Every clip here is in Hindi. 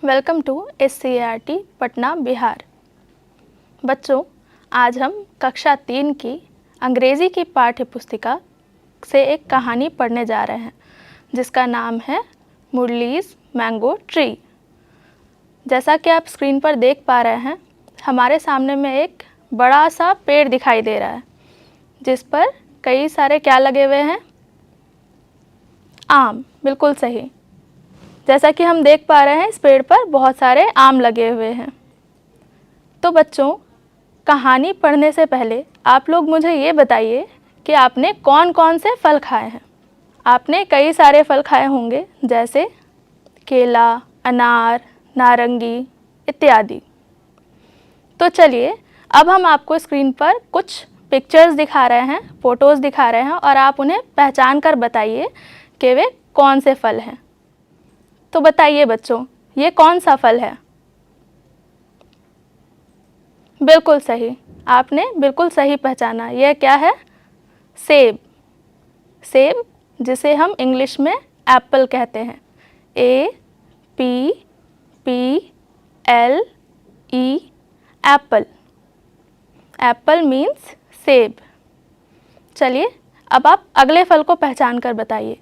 Welcome to SCERT Patna Bihar. बच्चों, आज हम कक्षा 3 की अंग्रेज़ी की पाठ्य पुस्तिका से एक कहानी पढ़ने जा रहे हैं जिसका नाम है मुरलीज़ मैंगो ट्री। जैसा कि आप स्क्रीन पर देख पा रहे हैं, हमारे सामने में एक बड़ा सा पेड़ दिखाई दे रहा है जिस पर कई सारे क्या लगे हुए हैं? आम। बिल्कुल सही। जैसा कि हम देख पा रहे हैं, इस पेड़ पर बहुत सारे आम लगे हुए हैं। तो बच्चों, कहानी पढ़ने से पहले आप लोग मुझे ये बताइए कि आपने कौन कौन से फल खाए हैं। आपने कई सारे फल खाए होंगे, जैसे केला, अनार, नारंगी इत्यादि। तो चलिए, अब हम आपको स्क्रीन पर कुछ पिक्चर्स दिखा रहे हैं, फ़ोटोज़ दिखा रहे हैं और आप उन्हें पहचान कर बताइए कि वे कौन से फल हैं। तो बताइए बच्चों, ये कौन सा फल है? बिल्कुल सही, आपने बिल्कुल सही पहचाना। यह क्या है? सेब। सेब, जिसे हम इंग्लिश में एप्पल कहते हैं। APPLE, Apple. एप्पल मीन्स सेब। चलिए, अब आप अगले फल को पहचान कर बताइए।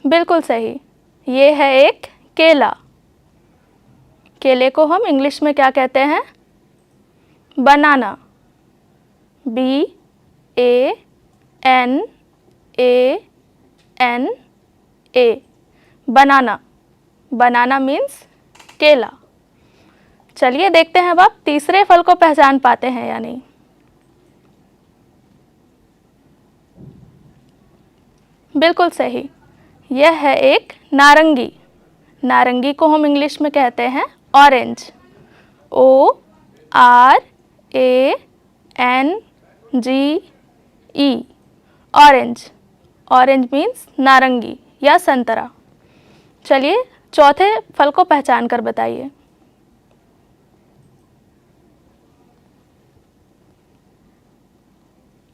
बिल्कुल सही, ये है एक केला। केले को हम इंग्लिश में क्या कहते हैं? बनाना। BANANA, बनाना। बनाना मीन्स केला। चलिए देखते हैं अब आप तीसरे फल को पहचान पाते हैं या नहीं। बिल्कुल सही, यह है एक नारंगी। नारंगी को हम इंग्लिश में कहते हैं orange. ORANGE, orange. Orange means नारंगी या संतरा। चलिए चौथे फल को पहचान कर बताइए।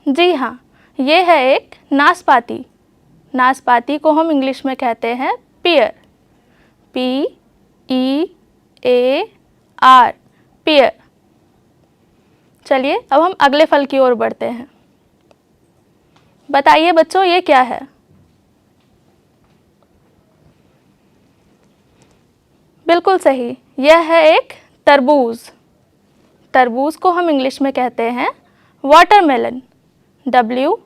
जी हाँ, ये है एक नाशपाती। नाशपाती को हम इंग्लिश में कहते हैं पियर। PEAR, पियर। चलिए अब हम अगले फल की ओर बढ़ते हैं। बताइए बच्चों, ये क्या है? बिल्कुल सही, यह है एक तरबूज। तरबूज को हम इंग्लिश में कहते हैं watermelon. WATERMELON,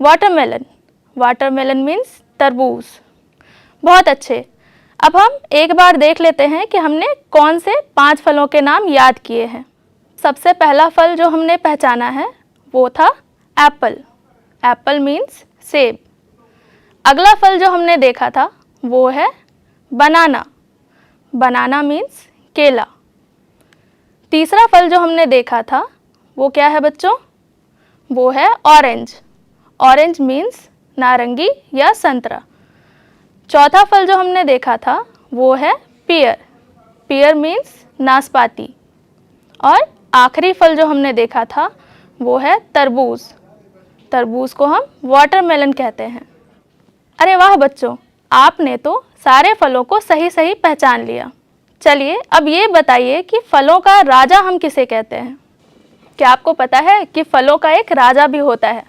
watermelon. Watermelon means तरबूज। बहुत अच्छे। अब हम एक बार देख लेते हैं कि हमने कौन से 5 फलों के नाम याद किए हैं। सबसे पहला फल जो हमने पहचाना है वो था एप्पल। एप्पल मीन्स सेब। अगला फल जो हमने देखा था वो है बनाना। बनाना मीन्स केला। तीसरा फल जो हमने देखा था वो क्या है बच्चों? वो है ऑरेंज। ऑरेंज मीन्स नारंगी या संतरा। चौथा फल जो हमने देखा था वो है पियर। पियर मीन्स नाशपाती। और आखिरी फल जो हमने देखा था वो है तरबूज। तरबूज को हम वाटरमेलन कहते हैं। अरे वाह बच्चों, आपने तो सारे फलों को सही सही पहचान लिया। चलिए अब ये बताइए कि फलों का राजा हम किसे कहते हैं? क्या आपको पता है कि फलों का एक राजा भी होता है?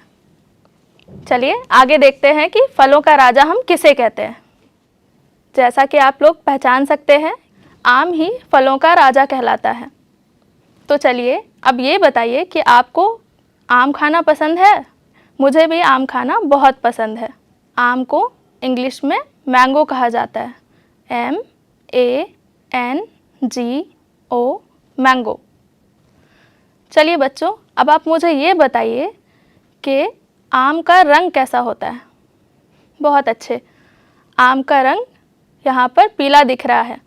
चलिए आगे देखते हैं कि फलों का राजा हम किसे कहते हैं। जैसा कि आप लोग पहचान सकते हैं, आम ही फलों का राजा कहलाता है। तो चलिए अब ये बताइए कि आपको आम खाना पसंद है? मुझे भी आम खाना बहुत पसंद है। आम को इंग्लिश में मैंगो कहा जाता है। MANGO, mango. चलिए बच्चों, अब आप मुझे ये बताइए कि आम का रंग कैसा होता है? बहुत अच्छे। आम का रंग यहाँ पर पीला दिख रहा है,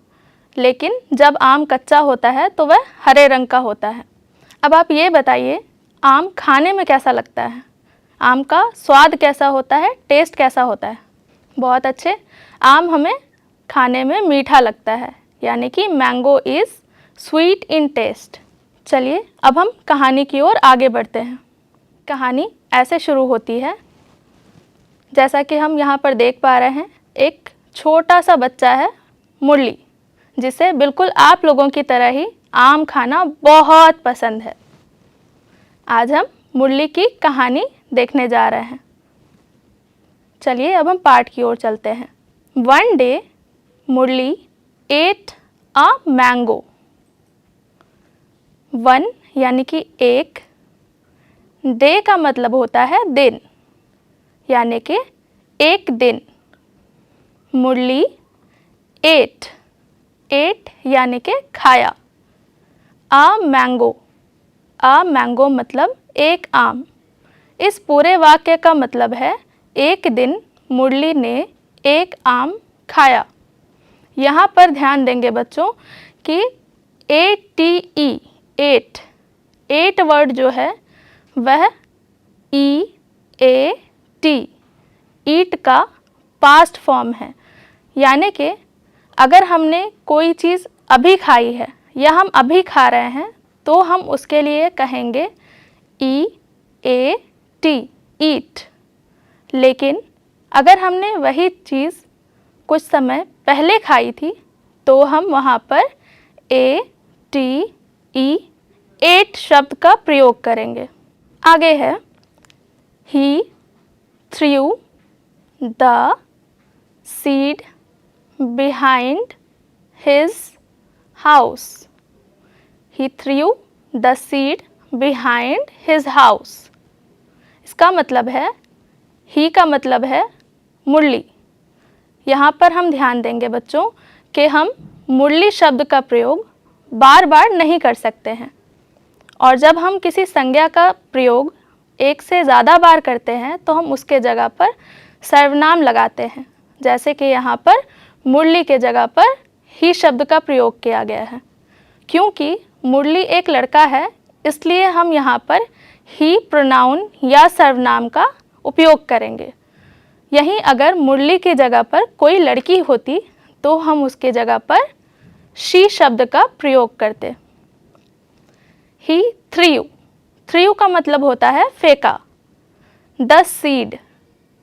लेकिन जब आम कच्चा होता है तो वह हरे रंग का होता है। अब आप ये बताइए, आम खाने में कैसा लगता है? आम का स्वाद कैसा होता है? टेस्ट कैसा होता है? बहुत अच्छे। आम हमें खाने में मीठा लगता है, यानी कि mango is sweet in taste. चलिए अब हम कहानी की ओर आगे बढ़ते हैं। कहानी ऐसे शुरू होती है, जैसा कि हम यहाँ पर देख पा रहे हैं, एक छोटा सा बच्चा है मुरली, जिसे बिल्कुल आप लोगों की तरह ही आम खाना बहुत पसंद है। आज हम मुरली की कहानी देखने जा रहे हैं। चलिए अब हम पाठ की ओर चलते हैं। One day Murli ate a mango. One यानी कि एक, डे का मतलब होता है दिन, यानी कि एक दिन। मुरली एट, एट यानी कि खाया। अ मैंगो मतलब एक आम। इस पूरे वाक्य का मतलब है एक दिन मुरली ने एक आम खाया। यहाँ पर ध्यान देंगे बच्चों कि ATE, एट, एट वर्ड जो है वह EAT, ईट का पास्ट फॉर्म है। यानी कि अगर हमने कोई चीज़ अभी खाई है या हम अभी खा रहे हैं तो हम उसके लिए कहेंगे EAT, ईट। लेकिन अगर हमने वही चीज़ कुछ समय पहले खाई थी तो हम वहाँ पर ATE, एट शब्द का प्रयोग करेंगे। आगे है He threw the seed behind his house. He threw the seed behind his house. इसका मतलब है, ही का मतलब है मुरली। यहाँ पर हम ध्यान देंगे बच्चों कि हम मुरली शब्द का प्रयोग बार बार नहीं कर सकते हैं, और जब हम किसी संज्ञा का प्रयोग एक से ज़्यादा बार करते हैं तो हम उसके जगह पर सर्वनाम लगाते हैं। जैसे कि यहाँ पर मुरली के जगह पर ही शब्द का प्रयोग किया गया है। क्योंकि मुरली एक लड़का है, इसलिए हम यहाँ पर ही प्रोनाउन या सर्वनाम का उपयोग करेंगे। यहीं अगर मुरली की जगह पर कोई लड़की होती तो हम उसके जगह पर शी शब्द का प्रयोग करते। ही थ्रीयू, थ्रीयू का मतलब होता है फेंका। द सीड,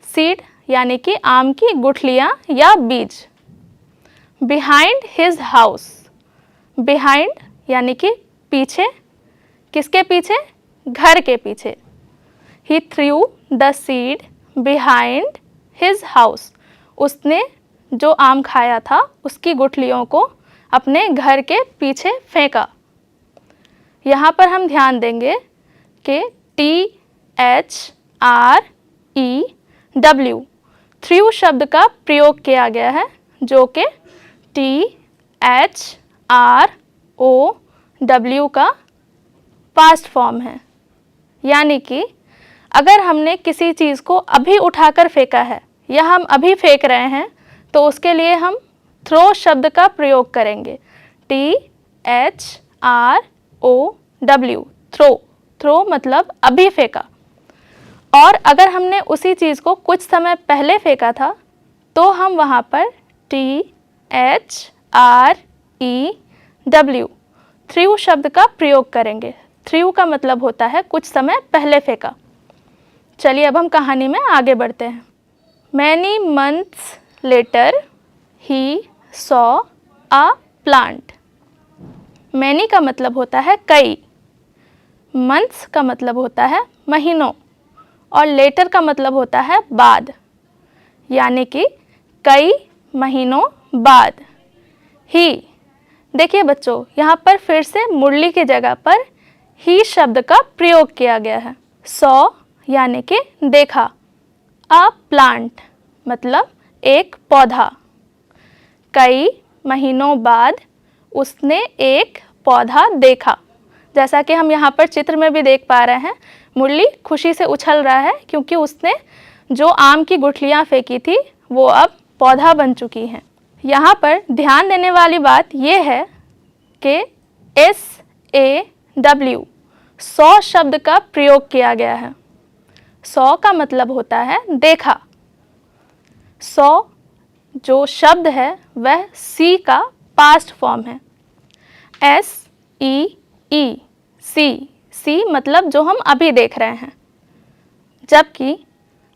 सीड यानी कि आम की गुठलियाँ या बीज। बिहाइंड हिज हाउस, बिहाइंड यानी कि पीछे, किसके पीछे? घर के पीछे। He threw the seed behind his house, उसने जो आम खाया था उसकी गुठलियों को अपने घर के पीछे फेंका। यहाँ पर हम ध्यान देंगे कि THREW, थ्रू शब्द का प्रयोग किया गया है, जो कि THROW का पास्ट फॉर्म है। यानी कि अगर हमने किसी चीज़ को अभी उठाकर फेंका है या हम अभी फेंक रहे हैं तो उसके लिए हम थ्रो शब्द का प्रयोग करेंगे। THROW, थ्रो, थ्रो मतलब अभी फेंका। और अगर हमने उसी चीज़ को कुछ समय पहले फेंका था तो हम वहाँ पर THREW, थ्रू शब्द का प्रयोग करेंगे। थ्रू का मतलब होता है कुछ समय पहले फेंका। चलिए अब हम कहानी में आगे बढ़ते हैं। Many months later he saw a plant. Many का मतलब होता है कई, मंथ्स का मतलब होता है महीनों, और लेटर का मतलब होता है बाद, यानी कि कई महीनों बाद। ही, देखिए बच्चों यहाँ पर फिर से मुरली की जगह पर ही शब्द का प्रयोग किया गया है। सॉ यानी कि देखा, अ प्लांट मतलब एक पौधा। कई महीनों बाद उसने एक पौधा देखा। जैसा कि हम यहाँ पर चित्र में भी देख पा रहे हैं, मुरली खुशी से उछल रहा है क्योंकि उसने जो आम की गुठलियाँ फेंकी थी वो अब पौधा बन चुकी हैं। यहाँ पर ध्यान देने वाली बात यह है कि SAW, सॉ शब्द का प्रयोग किया गया है। सॉ का मतलब होता है देखा। सॉ जो शब्द है वह सी का पास्ट फॉर्म है। SEE, सी मतलब जो हम अभी देख रहे हैं। जबकि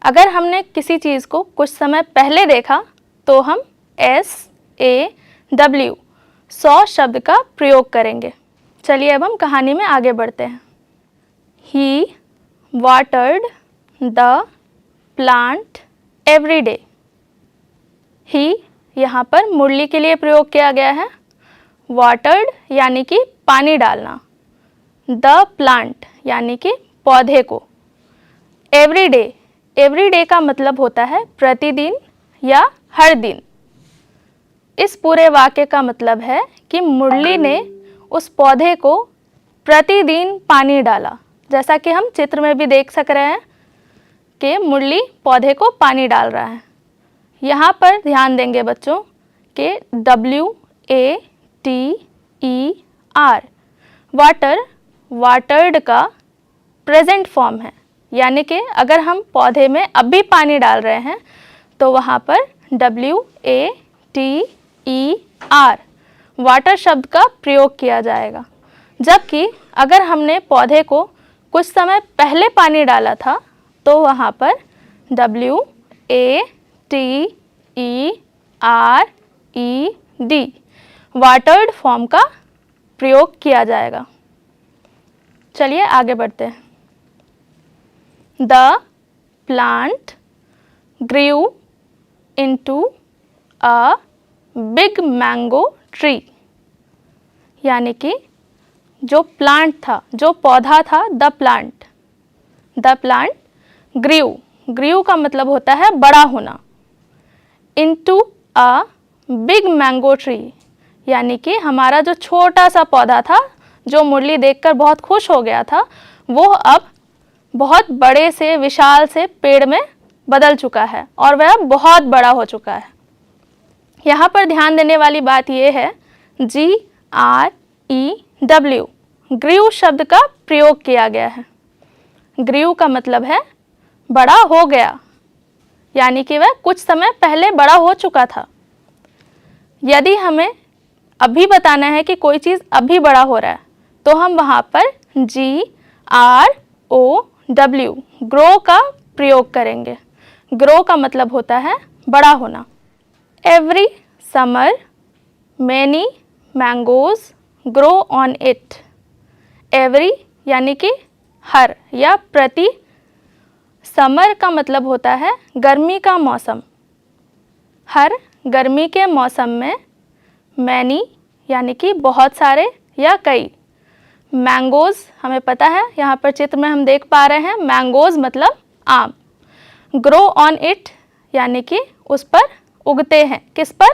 अगर हमने किसी चीज़ को कुछ समय पहले देखा तो हम SAW, सॉ शब्द का प्रयोग करेंगे। चलिए अब हम कहानी में आगे बढ़ते हैं। He watered the plant every day. He यहाँ पर मुरली के लिए प्रयोग किया गया है। वाटर्ड यानी कि पानी डालना, द प्लांट यानी कि पौधे को, एवरी डे का मतलब होता है प्रतिदिन या हर दिन। इस पूरे वाक्य का मतलब है कि मुरली ने उस पौधे को प्रतिदिन पानी डाला, जैसा कि हम चित्र में भी देख सक रहे हैं कि मुरली पौधे को पानी डाल रहा है। यहाँ पर ध्यान देंगे बच्चों कि WATER, वाटर्ड का प्रेजेंट फॉर्म है, यानी कि अगर हम पौधे में अभी पानी डाल रहे हैं तो वहाँ पर WATER, वाटर शब्द का प्रयोग किया जाएगा। जबकि अगर हमने पौधे को कुछ समय पहले पानी डाला था तो वहाँ पर WATERED, वाटर्ड फॉर्म का प्रयोग किया जाएगा। चलिए आगे बढ़ते हैं। The plant grew into a big mango tree, यानी कि जो प्लांट था, जो पौधा था, द प्लांट ग्रीव का मतलब होता है बड़ा होना, into a big mango tree, यानी कि हमारा जो छोटा सा पौधा था, जो मुरली देखकर बहुत खुश हो गया था, वो अब बहुत बड़े से विशाल से पेड़ में बदल चुका है और वह अब बहुत बड़ा हो चुका है। यहाँ पर ध्यान देने वाली बात यह है GREW, ग्रीव शब्द का प्रयोग किया गया है। ग्रीव का मतलब है बड़ा हो गया, यानी कि वह कुछ समय पहले बड़ा हो चुका था। यदि हमें अभी बताना है कि कोई चीज़ अभी बड़ा हो रहा है तो हम वहाँ पर GROW, ग्रो का प्रयोग करेंगे। ग्रो का मतलब होता है बड़ा होना। Every summer many mangoes grow on it, every यानी कि हर या प्रति, समर का मतलब होता है गर्मी का मौसम। हर गर्मी के मौसम में मैनी यानी कि बहुत सारे या कई, मैंगोज़ हमें पता है, यहाँ पर चित्र में हम देख पा रहे हैं मैंगोज़ मतलब आम। ग्रो ऑन इट यानी कि उस पर उगते हैं। किस पर?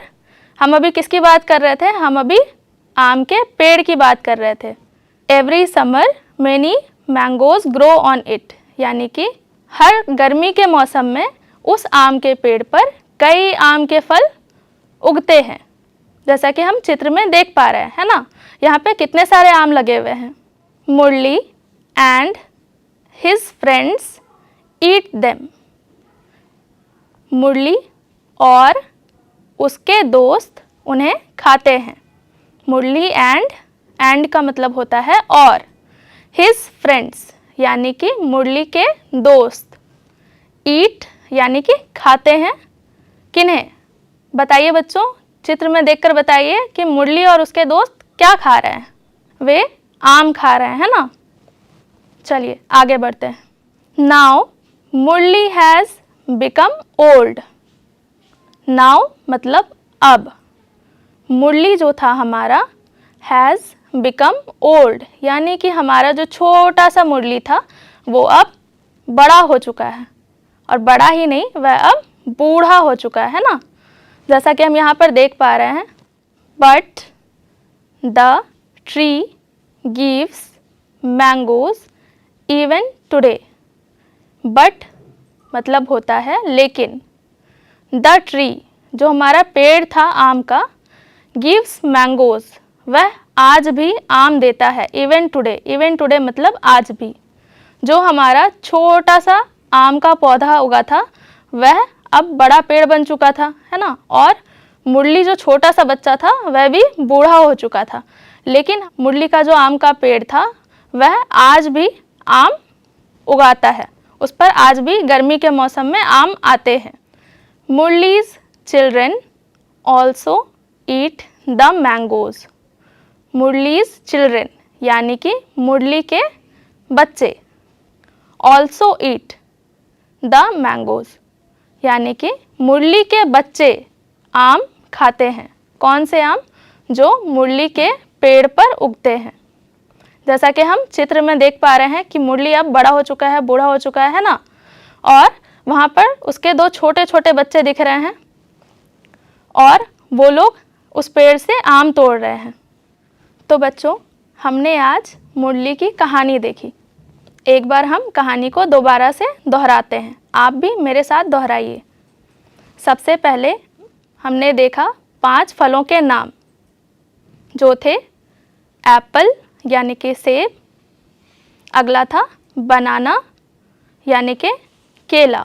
हम अभी किसकी बात कर रहे थे? हम अभी आम के पेड़ की बात कर रहे थे। Every summer many mangoes grow on it, यानी कि हर गर्मी के मौसम में उस आम के पेड़ पर कई आम के फल उगते हैं, जैसा कि हम चित्र में देख पा रहे हैं, है ना। यहाँ पे कितने सारे आम लगे हुए हैं। Murali and his friends eat them, Murali और उसके दोस्त उन्हें खाते हैं। मुरली एंड का मतलब होता है और, हिज फ्रेंड्स यानी कि मुरली के दोस्त, ईट यानी कि खाते हैं। किन्हें? बताइए बच्चों, चित्र में देखकर बताइए कि मुरली और उसके दोस्त क्या खा रहे हैं। वे आम खा रहे हैं, है ना। चलिए आगे बढ़ते हैं। Now Murli has become old, now मतलब अब, मुरली जो था हमारा हैज़ बिकम ओल्ड, यानी कि हमारा जो छोटा सा मुरली था वो अब बड़ा हो चुका है, और बड़ा ही नहीं, वह अब बूढ़ा हो चुका है ना, जैसा कि हम यहाँ पर देख पा रहे हैं। But the tree gives mangoes even today, but मतलब होता है लेकिन, द ट्री जो हमारा पेड़ था आम का, गिव्स मैंगोज वह आज भी आम देता है। इवन टुडे मतलब आज भी। जो हमारा छोटा सा आम का पौधा उगा था वह अब बड़ा पेड़ बन चुका था, है ना, और मुरली जो छोटा सा बच्चा था वह भी बूढ़ा हो चुका था। लेकिन मुरली का जो आम का पेड़ था वह आज भी आम उगाता है, उस पर आज भी गर्मी के मौसम में आम आते हैं। Murali's children also eat the mangoes. Murali's children यानी कि मुरली के बच्चे, ऑल्सो ईट द मैंगोज यानी कि मुरली के बच्चे आम खाते हैं। कौन से आम? जो मुरली के पेड़ पर उगते हैं। जैसा कि हम चित्र में देख पा रहे हैं कि मुरली अब बड़ा हो चुका है, बूढ़ा हो चुका है ना, और वहाँ पर उसके दो छोटे छोटे बच्चे दिख रहे हैं और वो लोग उस पेड़ से आम तोड़ रहे हैं। तो बच्चों, हमने आज मुरली की कहानी देखी। एक बार हम कहानी को दोबारा से दोहराते हैं, आप भी मेरे साथ दोहराइए। सबसे पहले हमने देखा 5 फलों के नाम जो थे एप्पल यानी कि सेब, अगला था बनाना यानी कि केला,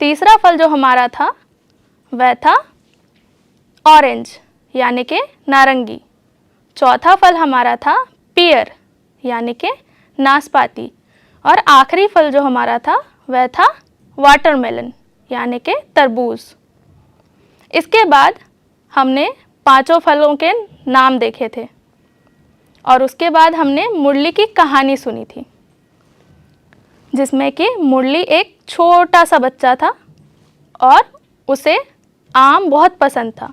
तीसरा फल जो हमारा था वह था ऑरेंज यानी कि नारंगी, चौथा फल हमारा था पियर यानी कि नाशपाती, और आखिरी फल जो हमारा था वह था वाटरमेलन यानी कि तरबूज। इसके बाद हमने 5 फलों के नाम देखे थे और उसके बाद हमने मुरली की कहानी सुनी थी, जिसमें कि मुरली एक छोटा सा बच्चा था और उसे आम बहुत पसंद था।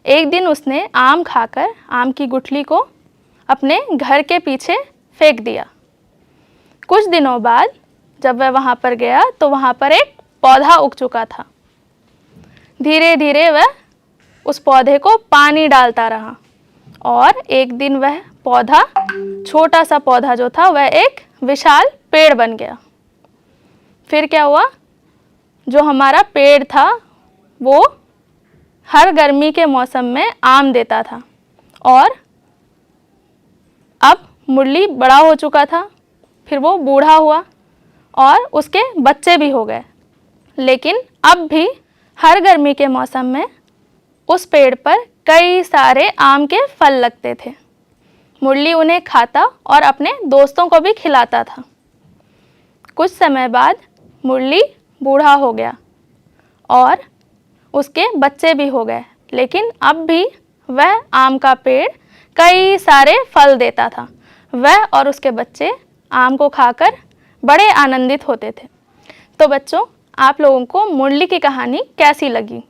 एक दिन उसने आम खाकर आम की गुठली को अपने घर के पीछे फेंक दिया। कुछ दिनों बाद जब वह वहाँ पर गया तो वहाँ पर एक पौधा उग चुका था। धीरे धीरे वह उस पौधे को पानी डालता रहा और एक दिन वह पौधा, छोटा सा पौधा जो था, वह एक विशाल पेड़ बन गया। फिर क्या हुआ? जो हमारा पेड़ था वो हर गर्मी के मौसम में आम देता था और अब मुरली बड़ा हो चुका था, फिर वो बूढ़ा हुआ और उसके बच्चे भी हो गए। लेकिन अब भी हर गर्मी के मौसम में उस पेड़ पर कई सारे आम के फल लगते थे। मुरली उन्हें खाता और अपने दोस्तों को भी खिलाता था। कुछ समय बाद मुरली बूढ़ा हो गया और उसके बच्चे भी हो गए, लेकिन अब भी वह आम का पेड़ कई सारे फल देता था। वह और उसके बच्चे आम को खाकर बड़े आनंदित होते थे। तो बच्चों, आप लोगों को मुरली की कहानी कैसी लगी?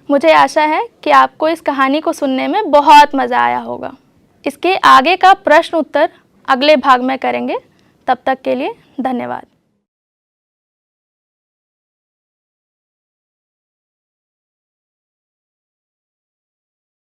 मुझे आशा है कि आपको इस कहानी को सुनने में बहुत मज़ा आया होगा। इसके आगे का प्रश्न उत्तर अगले भाग में करेंगे। तब तक के लिए धन्यवाद।